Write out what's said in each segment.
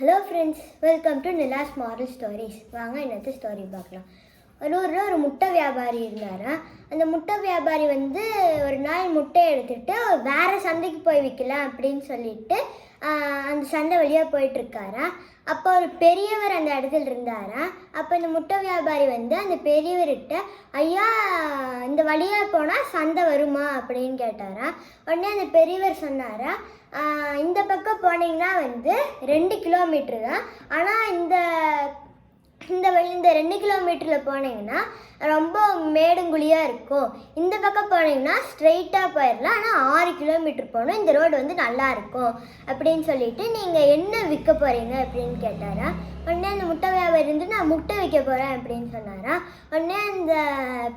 Hello friends, welcome to Nila's moral stories. வாங்க என்னது story பார்க்கலாம். ஒரு ஊரில் ஒரு முட்டை வியாபாரி இருந்தாரா. அந்த முட்டை வியாபாரி ஒரு நாள் முட்டை எடுத்துகிட்டு வேறு சந்தைக்கு போய் விற்கலாம் அப்படின்னு சொல்லிட்டு அந்த சந்தை வழியாக போயிட்டுருக்காரா. அப்போ ஒரு பெரியவர் அந்த இடத்துல இருந்தாரா. அப்போ இந்த முட்டை வியாபாரி அந்த பெரியவர்கிட்ட, ஐயா இந்த வழியாக போனால் சந்தை வருமா அப்படின்னு கேட்டாரா. உடனே அந்த பெரியவர் சொன்னாரா, இந்த பக்கம் போனீங்கன்னா 2 கிலோமீட்டர் தான். ஆனால் இந்த 2 கிலோமீட்டரில் போனீங்கன்னா ரொம்ப மேடுங்குழியாக இருக்கும். இந்த பக்கம் போனீங்கன்னா ஸ்ட்ரெயிட்டாக போயிடலாம். ஆனால் 6 கிலோமீட்டர் போகணும். இந்த ரோடு நல்லா இருக்கும் அப்படின்னு சொல்லிட்டு, நீங்கள் என்ன விற்க போகிறீங்க அப்படின்னு கேட்டாரா. உடனே அந்த முட்டை வியாபாரி நான் முட்டை விற்க போகிறேன் அப்படின்னு சொன்னாரா. உடனே அந்த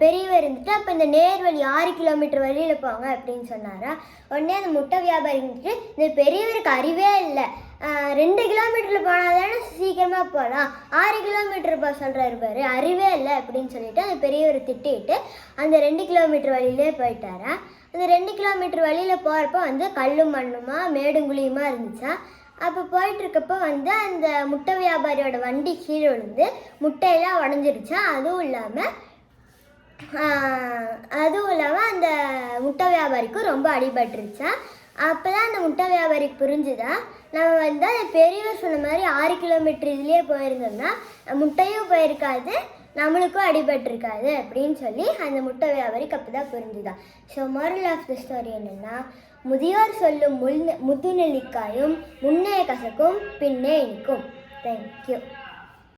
பெரியவர் அப்போ இந்த நேர்வழி 6 கிலோமீட்டர் வழியில் போங்க அப்படின்னு சொன்னாரா. உடனே அந்த முட்டை வியாபாரி இந்த பெரியவருக்கு அறிவே இல்லை. 2 கிலோமீட்டரில் போனால் தானே சீக்கிரமாக போகலாம், 6 கிலோமீட்டர் போக சொல்கிறாரு பாரு, அறிவே இல்லை அப்படின்னு சொல்லிட்டு அந்த பெரியவர் திட்டிட்டு அந்த 2 கிலோமீட்டர் வழியிலே போயிட்டாரா. அந்த 2 கிலோமீட்டர் வழியில் போகிறப்போ கல்லும் மண்ணுமா மேடுங்குழியுமா இருந்துச்சா. அப்போ போயிட்டுருக்கப்போ அந்த முட்டை வியாபாரியோட வண்டி கீழே விழுந்து முட்டையெல்லாம் உடஞ்சிருச்சா. அதுவும் இல்லாமல் அந்த முட்டை வியாபாரிக்கும் ரொம்ப அடிபட்டுருச்சா. அப்போ தான் அந்த முட்டை வியாபாரிக்கு புரிஞ்சுதா, நம்ம அந்த பெரியவர் சொன்ன மாதிரி 6 கிலோமீட்டர் இதுலேயே போயிருந்தோம்னா முட்டையும் போயிருக்காது, நம்மளுக்கும் அடிபட்டிருக்காது அப்படின்னு சொல்லி அந்த முட்டை வியாபாரிக்கு அப்போ தான் புரிஞ்சுதா. So moral of the story என்னென்னா, முதியோர் சொல்லும் முதுநெல்லிக்காயும் முன்னே கசக்கும் பின்னே இனிக்கும். தேங்க்யூ.